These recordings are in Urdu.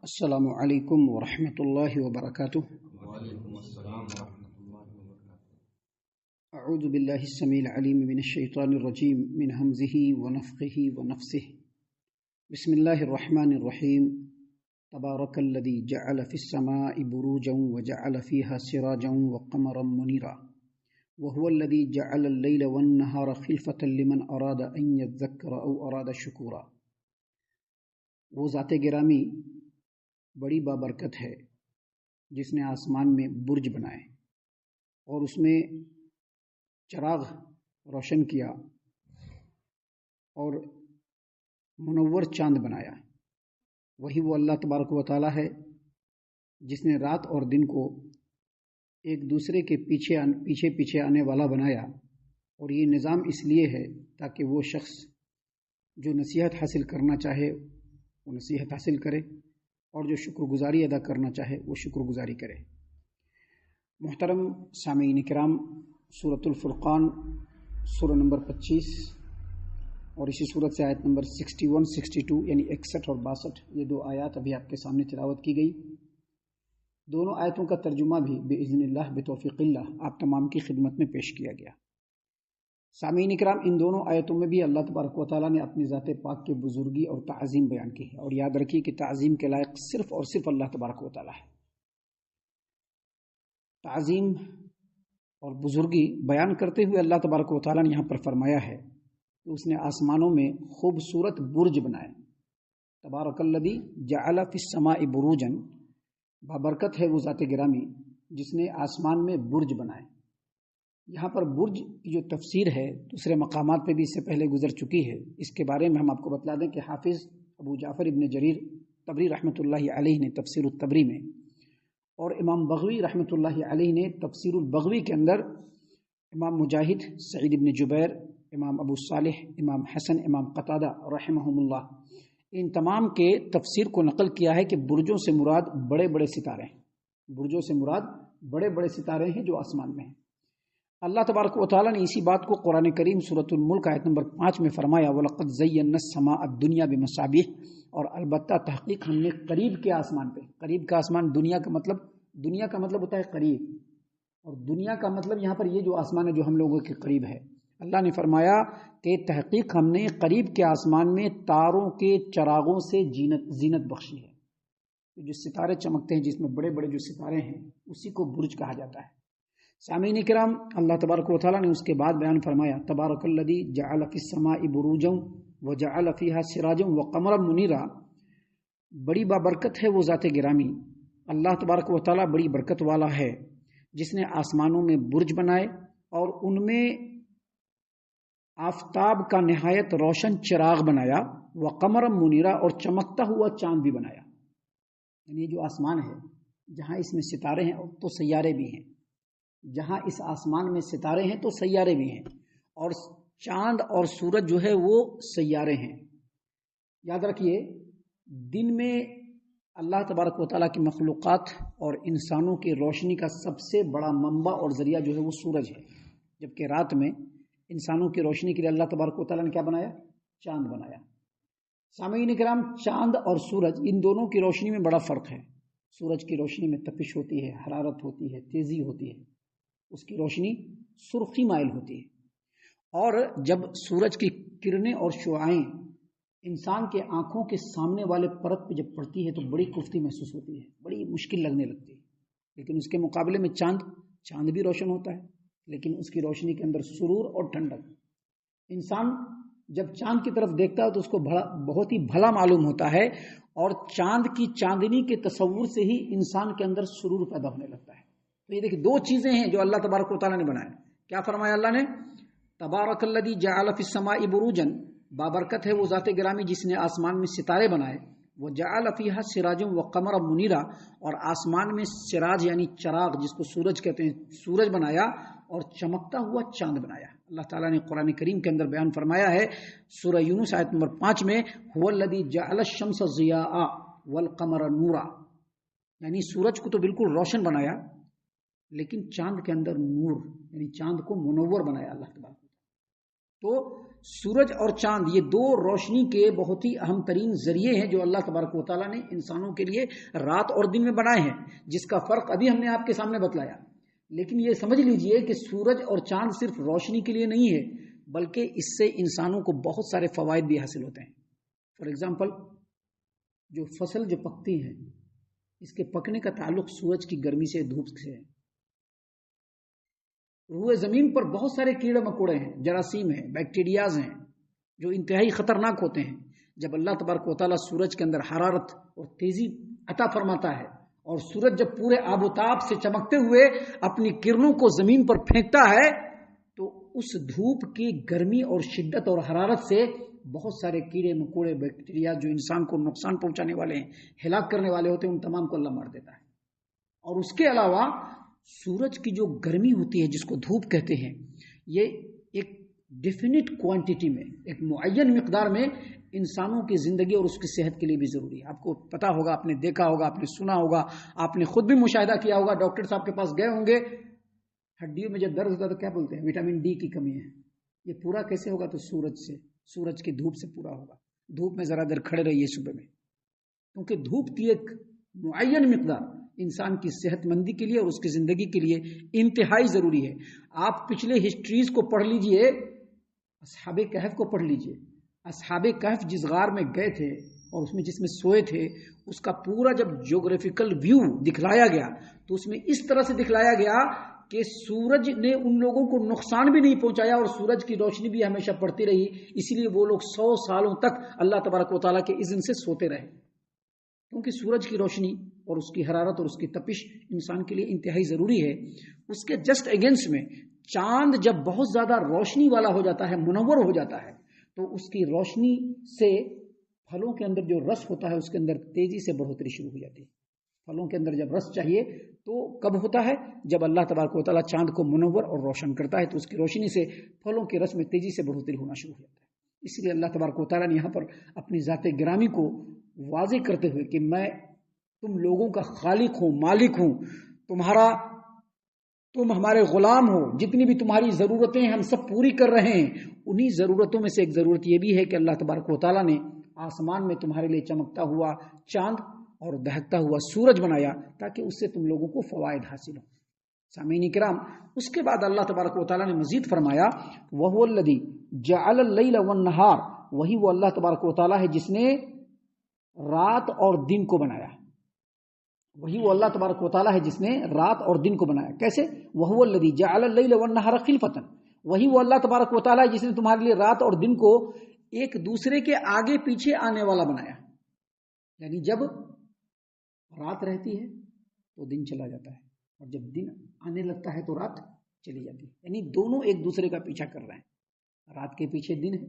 السلام علیکم ورحمۃ اللہ وبرکاتہ۔ وعلیکم السلام ورحمۃ اللہ وبرکاتہ۔ اعوذ باللہ السمیع العلیم من الشیطان الرجیم من ہمزہ ونفخہ ونفثہ۔ بسم اللہ الرحمن الرحیم۔ تبارک الذی جعل فی السماء بروجا وجعل فیہا سراجا وقمرا منیرا وهو الذی جعل اللیل والنہار خلفۃ لمن اراد ان یذکر او اراد شکورا۔ وہ ذات گرامی بڑی بابرکت ہے جس نے آسمان میں برج بنائے اور اس میں چراغ روشن کیا اور منور چاند بنایا۔ وہی وہ اللہ تبارک و تعالی ہے جس نے رات اور دن کو ایک دوسرے کے پیچھے آنے والا بنایا، اور یہ نظام اس لیے ہے تاکہ وہ شخص جو نصیحت حاصل کرنا چاہے وہ نصیحت حاصل کرے اور جو شکر گزاری ادا کرنا چاہے وہ شکر گزاری کرے۔ محترم سامعین کرام، سورۃ الفرقان سورہ نمبر 25 اور اسی سورت سے آیت نمبر 61 62 یعنی 61 اور 62، یہ دو آیات ابھی آپ کے سامنے تلاوت کی گئی۔ دونوں آیتوں کا ترجمہ بھی باذن اللہ بتوفیق اللہ آپ تمام کی خدمت میں پیش کیا گیا۔ سامعین کرام، ان دونوں آیتوں میں بھی اللہ تبارک و تعالیٰ نے اپنی ذات پاک کی بزرگی اور تعظیم بیان کی ہے، اور یاد رکھیے کہ تعظیم کے لائق صرف اور صرف اللہ تبارک و تعالیٰ ہے۔ تعظیم اور بزرگی بیان کرتے ہوئے اللہ تبارک و تعالیٰ نے یہاں پر فرمایا ہے کہ اس نے آسمانوں میں خوبصورت برج بنائے۔ تبارک الذی جعل فی السماء بروجا، بابرکت ہے وہ ذات گرامی جس نے آسمان میں برج بنائے۔ یہاں پر برج کی جو تفسیر ہے دوسرے مقامات پہ بھی اس سے پہلے گزر چکی ہے۔ اس کے بارے میں ہم آپ کو بتلا دیں کہ حافظ ابو جعفر ابن جریر طبری رحمۃ اللہ علیہ نے تفسیر الطبری میں، اور امام بغوی رحمۃ اللہ علیہ نے تفسیر البغوی کے اندر، امام مجاہد، سعید ابن جبیر، امام ابو صالح، امام حسن، امام قتادہ رحمہم اللہ، ان تمام کے تفسیر کو نقل کیا ہے کہ برجوں سے مراد بڑے بڑے ستارے ہیں۔ برجوں سے مراد بڑے بڑے ستارے ہیں جو آسمان میں ہیں۔ اللہ تبارک و تعالیٰ نے اسی بات کو قرآن کریم سورۃ الملک آیت نمبر 5 میں فرمایا، وَلَقَدْ زَيَّنَّا السَّمَاءَ الدُّنْيَا بِمَصَابِيحَ، اور البتہ تحقیق ہم نے قریب کے آسمان پہ، قریب کا آسمان دنیا کا مطلب ہوتا ہے قریب، اور دنیا کا مطلب یہاں پر یہ جو آسمان ہے جو ہم لوگوں کے قریب ہے۔ اللہ نے فرمایا کہ تحقیق ہم نے قریب کے آسمان میں تاروں کے چراغوں سے زینت بخشی ہے۔ جو ستارے چمکتے ہیں، جس میں بڑے بڑے جو ستارے ہیں، اسی کو برج کہا جاتا ہے۔ سامعین کرام، اللہ تبارک و تعالیٰ نے اس کے بعد بیان فرمایا، تبارک الذی جعل فی السماء بروجا وجعل فیہا سراجا وقمرا منیرا۔ بڑی بابرکت ہے وہ ذات گرامی، اللہ تبارک و تعالیٰ بڑی برکت والا ہے جس نے آسمانوں میں برج بنائے اور ان میں آفتاب کا نہایت روشن چراغ بنایا، وقمرا منیرا، اور چمکتا ہوا چاند بھی بنایا۔ یعنی جو آسمان ہے جہاں اس میں ستارے ہیں تو سیارے بھی ہیں، جہاں اس آسمان میں ستارے ہیں تو سیارے بھی ہیں، اور چاند اور سورج جو ہے وہ سیارے ہیں۔ یاد رکھیے، دن میں اللہ تبارک و تعالیٰ کی مخلوقات اور انسانوں کی روشنی کا سب سے بڑا منبع اور ذریعہ جو ہے وہ سورج ہے، جبکہ رات میں انسانوں کی روشنی کے لیے اللہ تبارک و تعالیٰ نے کیا بنایا؟ چاند بنایا۔ سامعین کرام، چاند اور سورج ان دونوں کی روشنی میں بڑا فرق ہے۔ سورج کی روشنی میں تپش ہوتی ہے، حرارت ہوتی ہے، تیزی ہوتی ہے، اس کی روشنی سرخی مائل ہوتی ہے، اور جب سورج کی کرنیں اور شعاعیں انسان کے آنکھوں کے سامنے والے پرت پہ جب پڑتی ہے تو بڑی کفتی محسوس ہوتی ہے، بڑی مشکل لگنے لگتی ہے۔ لیکن اس کے مقابلے میں چاند بھی روشن ہوتا ہے، لیکن اس کی روشنی کے اندر سرور اور ٹھنڈک۔ انسان جب چاند کی طرف دیکھتا ہے تو اس کو بہت ہی بھلا معلوم ہوتا ہے، اور چاند کی چاندنی کے تصور سے ہی انسان کے اندر سرور پیدا ہونے لگتا ہے۔ تو یہ دیکھیں، دو چیزیں ہیں جو اللہ تبارک و تعالیٰ نے بنائے۔ کیا فرمایا اللہ نے؟ تبارک الذی جعل فی السماء بروجا، بابرکت ہے وہ ذات گرامی جس نے آسمان میں ستارے بنائے، وجعل فیہا سراجا وقمرا منیرا، اور آسمان میں سراج یعنی چراغ جس کو سورج کہتے ہیں، سورج بنایا اور چمکتا ہوا چاند بنایا۔ اللہ تعالیٰ نے قرآن کریم کے اندر بیان فرمایا ہے سورہ یونس آیت نمبر 5 میں، هو الذی جعل الشمس ضیاء والقمر نورا، یعنی سورج کو تو بالکل روشن بنایا، لیکن چاند کے اندر نور، یعنی چاند کو منور بنایا اللہ تبارک۔ تو سورج اور چاند یہ دو روشنی کے بہت ہی اہم ترین ذریعے ہیں جو اللہ تبارک و تعالیٰ نے انسانوں کے لیے رات اور دن میں بنائے ہیں، جس کا فرق ابھی ہم نے آپ کے سامنے بتلایا۔ لیکن یہ سمجھ لیجئے کہ سورج اور چاند صرف روشنی کے لیے نہیں ہے، بلکہ اس سے انسانوں کو بہت سارے فوائد بھی حاصل ہوتے ہیں۔ فار ایگزامپل، جو فصل جو پکتی ہے، اس کے پکنے کا تعلق سورج کی گرمی سے، دھوپ سے ہے۔ روئے زمین پر بہت سارے کیڑے مکوڑے ہیں، جراثیم ہیں، بیکٹیریاز ہیں، جو انتہائی خطرناک ہوتے ہیں۔ جب اللہ تبارک و تعالیٰ سورج کے اندر حرارت اور تیزی عطا فرماتا ہے، اور سورج جب پورے آب و تاب سے چمکتے ہوئے اپنی کرنوں کو زمین پر پھینکتا ہے، تو اس دھوپ کی گرمی اور شدت اور حرارت سے بہت سارے کیڑے مکوڑے، بیکٹیریا جو انسان کو نقصان پہنچانے والے ہیں، ہلاک کرنے والے ہوتے ہیں، ان تمام کو اللہ مار دیتا ہے۔ اور اس کے علاوہ سورج کی جو گرمی ہوتی ہے، جس کو دھوپ کہتے ہیں، یہ ایک ڈیفینٹ کوانٹٹی میں، ایک معین مقدار میں انسانوں کی زندگی اور اس کی صحت کے لیے بھی ضروری ہے۔ آپ کو پتا ہوگا، آپ نے دیکھا ہوگا، آپ نے سنا ہوگا، آپ نے خود بھی مشاہدہ کیا ہوگا، ڈاکٹر صاحب کے پاس گئے ہوں گے، ہڈیوں میں جب درد ہوتا ہے تو کیا بولتے ہیں؟ وٹامن ڈی کی کمی ہے۔ یہ پورا کیسے ہوگا؟ تو سورج کی دھوپ سے پورا ہوگا۔ دھوپ میں ذرا دیر کھڑے رہیے صبح میں، کیونکہ دھوپ کی ایک معین مقدار انسان کی صحت مندی کے لیے اور اس کی زندگی کے لیے انتہائی ضروری ہے۔ آپ پچھلے ہسٹریز کو پڑھ لیجئے، اصحاب کہف کو پڑھ لیجئے۔ اصحاب کہف جس غار میں گئے تھے اور اس میں جس میں سوئے تھے، اس کا پورا جب جیوگرافیکل ویو دکھلایا گیا تو اس میں اس طرح سے دکھلایا گیا کہ سورج نے ان لوگوں کو نقصان بھی نہیں پہنچایا اور سورج کی روشنی بھی ہمیشہ پڑتی رہی، اسی لیے وہ لوگ 100 سالوں تک اللہ تبارک و تعالیٰ کے اذن سے سوتے رہے، کیونکہ سورج کی روشنی اور اس کی حرارت اور اس کی تپش انسان کے لیے انتہائی ضروری ہے۔ اس کے جسٹ اگینسٹ میں چاند جب بہت زیادہ روشنی والا ہو جاتا ہے، منور ہو جاتا ہے، تو اس کی روشنی سے پھلوں کے اندر جو رس ہوتا ہے اس کے اندر تیزی سے بڑھوتری شروع ہو جاتی ہے۔ پھلوں کے اندر جب رس چاہیے تو کب ہوتا ہے؟ جب اللہ تبارک و تعالیٰ چاند کو منور اور روشن کرتا ہے تو اس کی روشنی سے پھلوں کے رس میں تیزی سے بڑھوتری ہونا شروع ہو جاتا ہے۔ اس لیے اللہ تبارک و تعالیٰ نے یہاں پر اپنی ذات گرامی کو واضح کرتے ہوئے کہ میں تم لوگوں کا خالق ہوں، مالک ہوں، تم ہمارے غلام ہو، جتنی بھی تمہاری ضرورتیں ہیں ہم سب پوری کر رہے ہیں۔ انہی ضرورتوں میں سے ایک ضرورت یہ بھی ہے کہ اللہ تبارک و تعالیٰ نے آسمان میں تمہارے لیے چمکتا ہوا چاند اور دہکتا ہوا سورج بنایا تاکہ اس سے تم لوگوں کو فوائد حاصل ہوں۔ سامعین کرام، اس کے بعد اللہ تبارک و تعالیٰ نے مزید فرمایا، وَهُوَ الَّذِي جَعَلَ اللَّيْلَ وَالنَّهَارَ، وہی وہ اللہ تبارک و تعالیٰ ہے جس نے رات اور دن کو بنایا۔ وہی وہ اللہ تبارک و تعالیٰ ہے جس نے رات اور دن کو بنایا۔ کیسے؟ وَهُوَ الَّذِي جَعَلَ اللَّيْلَ وَالنَّهَارَ خِلْفَةً، وہی وہ اللہ تبارک و تعالیٰ ہے جس نے تمہارے لیے رات اور دن کو ایک دوسرے کے آگے پیچھے آنے والا بنایا۔ یعنی جب رات رہتی ہے تو دن چلا جاتا ہے، اور جب دن آنے لگتا ہے تو رات چلی جاتی ہے، یعنی دونوں ایک دوسرے کا پیچھا کر رہے ہیں۔ رات کے پیچھے دن ہے،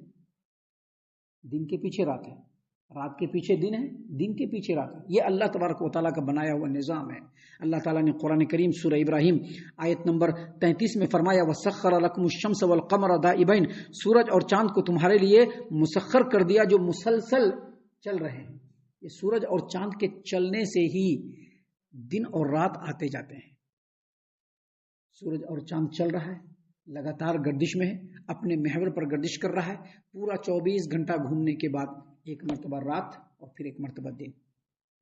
دن کے پیچھے رات ہے، رات کے پیچھے دن ہے، دن کے پیچھے رات ہے۔ یہ اللہ تبارک و تعالیٰ کا بنایا ہوا نظام ہے۔ اللہ تعالیٰ نے قرآن کریم سورہ ابراہیم آیت نمبر 33 میں فرمایا، وَسَخَّرَ لَكُمُ الشَّمْسَ وَالْقَمَرَ دَائِبَيْنِ، سورج اور چاند کو تمہارے لیے مسخر کر دیا جو مسلسل چل رہے ہیں۔ یہ سورج اور چاند کے چلنے سے ہی دن اور رات آتے جاتے ہیں۔ سورج اور چاند چل رہا ہے، لگاتار گردش میں ہے، اپنے محور پر گردش کر رہا ہے، پورا 24 گھنٹہ گھومنے کے بعد ایک مرتبہ رات اور پھر ایک مرتبہ دن۔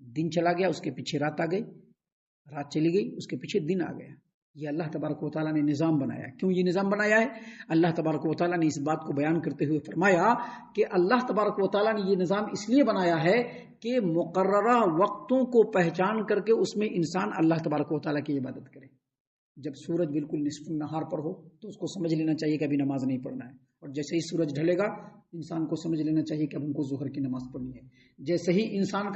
دن چلا گیا، اس کے پیچھے رات آ گئی، رات چلی گئی، اس کے پیچھے دن آ گیا۔ یہ اللہ تبارک و تعالیٰ نے نظام بنایا۔ کیوں یہ نظام بنایا ہے؟ اللہ تبارک و تعالیٰ نے اس بات کو بیان کرتے ہوئے فرمایا کہ اللہ تبارک و تعالیٰ نے یہ نظام اس لیے بنایا ہے کہ مقررہ وقتوں کو پہچان کر کے اس میں انسان اللہ تبارک و تعالیٰ کی عبادت کرے۔ جب سورج بالکل نصف النہار پر ہو تو اس کو سمجھ لینا چاہیے کہ ابھی نماز نہیں پڑھنا ہے، اور جیسے ہی سورج ڈھلے گا انسان کو سمجھ لینا چاہیے کہ اب ہم کو ظہر کی نماز پڑھنی ہے۔ جیسے ہی انسان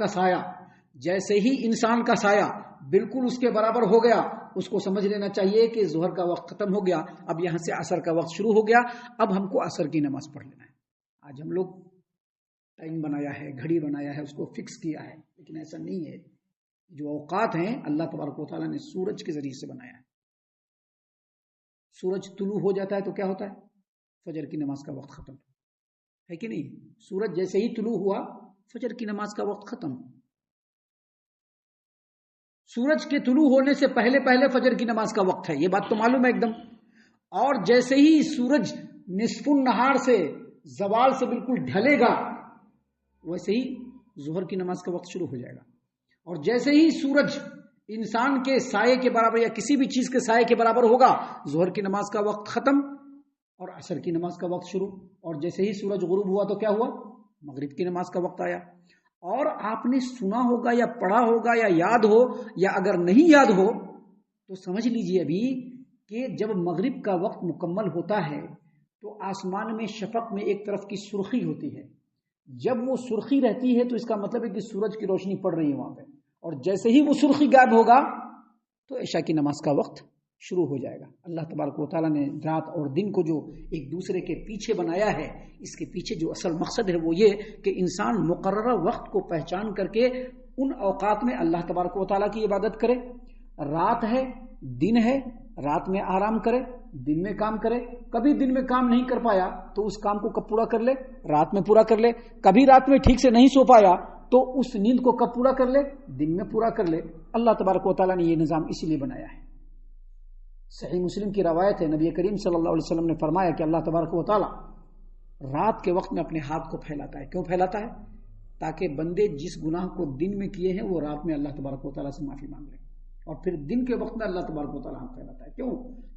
کا سایہ بالکل اس کے برابر ہو گیا، اس کو سمجھ لینا چاہیے کہ ظہر کا وقت ختم ہو گیا، اب یہاں سے عصر کا وقت شروع ہو گیا، اب ہم کو عصر کی نماز پڑھ لینا ہے۔ آج ہم لوگ ٹائم بنایا ہے، گھڑی بنایا ہے، اس کو فکس کیا ہے، لیکن ایسا نہیں ہے۔ جو اوقات ہیں اللہ تبارک و تعالیٰ نے سورج کے ذریعے سے بنایا ہے۔ سورج طلوع ہو جاتا ہے تو کیا ہوتا ہے؟ فجر کی نماز کا وقت ختم ہے کہ نہیں؟ سورج جیسے ہی طلوع ہوا فجر کی نماز کا وقت ختم۔ سورج کے طلوع ہونے سے پہلے فجر کی نماز کا وقت ہے، یہ بات تو معلوم ہے ایک دم۔ اور جیسے ہی سورج نصف النہار سے زوال سے بالکل ڈھلے گا ویسے ہی ظہر کی نماز کا وقت شروع ہو جائے گا. اور جیسے ہی سورج انسان کے سائے کے برابر یا کسی بھی چیز کے سائے کے برابر ہوگا ظہر کی نماز کا وقت ختم اور عصر کی نماز کا وقت شروع. اور جیسے ہی سورج غروب ہوا تو کیا ہوا؟ مغرب کی نماز کا وقت آیا. اور آپ نے سنا ہوگا یا پڑھا ہوگا یا یاد ہو یا اگر نہیں یاد ہو تو سمجھ لیجئے ابھی کہ جب مغرب کا وقت مکمل ہوتا ہے تو آسمان میں شفق میں ایک طرف کی سرخی ہوتی ہے. جب وہ سرخی رہتی ہے تو اس کا مطلب ہے کہ سورج کی روشنی پڑ رہی ہے وہاں پہ. اور جیسے ہی وہ سرخی غائب ہوگا تو عشاء کی نماز کا وقت شروع ہو جائے گا. اللہ تبارک و تعالیٰ نے رات اور دن کو جو ایک دوسرے کے پیچھے بنایا ہے اس کے پیچھے جو اصل مقصد ہے وہ یہ کہ انسان مقررہ وقت کو پہچان کر کے ان اوقات میں اللہ تبارک و تعالیٰ کی عبادت کرے. رات ہے، دن ہے، رات میں آرام کرے، دن میں کام کرے. کبھی دن میں کام نہیں کر پایا تو اس کام کو کب پورا کر لے؟ رات میں پورا کر لے. کبھی رات میں ٹھیک سے نہیں سو پایا تو اس نیند کو کب پورا کر لے؟ دن میں پورا کر لے. اللہ تبارک و تعالیٰ نے یہ نظام اسی لیے بنایا ہے. صحیح مسلم کی روایت ہے، نبی کریم صلی اللہ علیہ وسلم نے فرمایا کہ اللہ تبارک و تعالیٰ رات کے وقت میں اپنے ہاتھ کو پھیلاتا ہے. کیوں پھیلاتا ہے؟ تاکہ بندے جس گناہ کو دن میں کیے ہیں وہ رات میں اللہ تبارک و تعالیٰ سے معافی مانگ لیں. اور پھر دن کے وقت میں اللہ تبارک و تعالیٰ ہاتھ پھیلاتا ہے. کیوں؟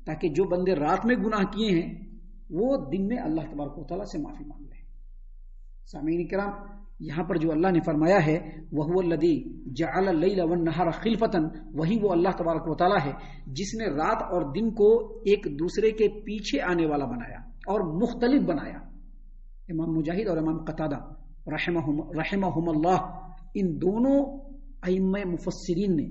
تاکہ جو بندے رات میں گناہ کیے ہیں وہ دن میں اللہ تبارک و تعالیٰ سے معافی مانگ لیں. سامعین کرام، یہاں پر جو اللہ نے فرمایا ہے وَهُوَ الَّذِي جَعَلَ اللَّيْلَ وَالنَّهَارَ خِلْفَةً، وہی وہ اللہ تبارک و تعالیٰ ہے جس نے رات اور دن کو ایک دوسرے کے پیچھے آنے والا بنایا اور مختلف بنایا. امام مجاہد اور امام قتادہ رحمہم اللہ، ان دونوں ائمہ مفسرین نے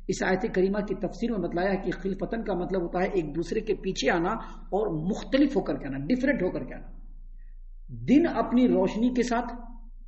اس آیت کریمہ کی تفسیر میں بتلایا ہے کہ خلفتن کا مطلب ہوتا ہے ایک دوسرے کے پیچھے آنا اور مختلف ہو کر کے آنا، ڈفرینٹ ہو کر کے آنا. دن اپنی روشنی کے ساتھ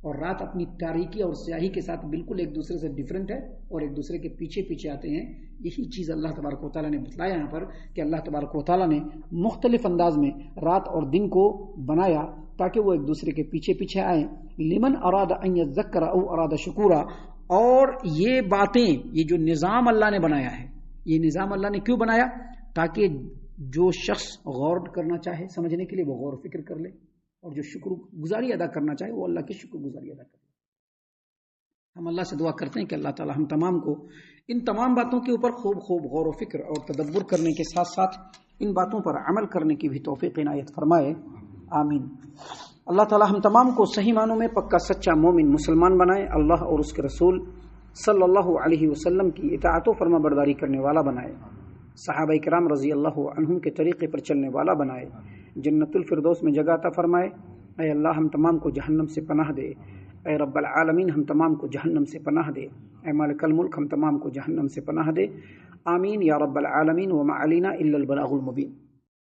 اور رات اپنی تاریکی اور سیاہی کے ساتھ بالکل ایک دوسرے سے ڈفرینٹ ہے اور ایک دوسرے کے پیچھے پیچھے آتے ہیں. یہی چیز اللہ تبارک و تعالیٰ نے بتلایا یہاں پر کہ اللہ تبارک و تعالیٰ نے مختلف انداز میں رات اور دن کو بنایا تاکہ وہ ایک دوسرے کے پیچھے پیچھے آئیں. لمن اراد ان یذکر او اراد شکورا. اور یہ باتیں، یہ جو نظام اللہ نے بنایا ہے، یہ نظام اللہ نے کیوں بنایا؟ تاکہ جو شخص غور کرنا چاہے سمجھنے کے لیے وہ غور و فکر کر لے، اور جو شکر گزاری ادا کرنا چاہے وہ اللہ کی شکر گزاری ادا کرے. ہم اللہ سے دعا کرتے ہیں کہ اللہ تعالی ہم تمام کو ان تمام باتوں کے اوپر خوب غور و فکر اور تدبر کرنے کے ساتھ ساتھ ان باتوں پر عمل کرنے کی بھی توفیق عنایت فرمائے. آمین. اللہ تعالی ہم تمام کو صحیح معنوں میں پکا سچا مومن مسلمان بنائے، اللہ اور اس کے رسول صلی اللہ علیہ وسلم کی اطاعت و فرما برداری کرنے والا بنائے، صحابہ کرام رضی اللہ عنہم کے طریقے پر چلنے والا بنائے، جنت الفردوس میں جگہ عطا فرمائے. اے اللہ ہم تمام کو جہنم سے پناہ دے. اے رب العالمین ہم تمام کو جہنم سے پناہ دے. اے مالک الملک ہم تمام کو جہنم سے پناہ دے. آمین یا رب العالمین. وما علینا الا البلاغ المبین.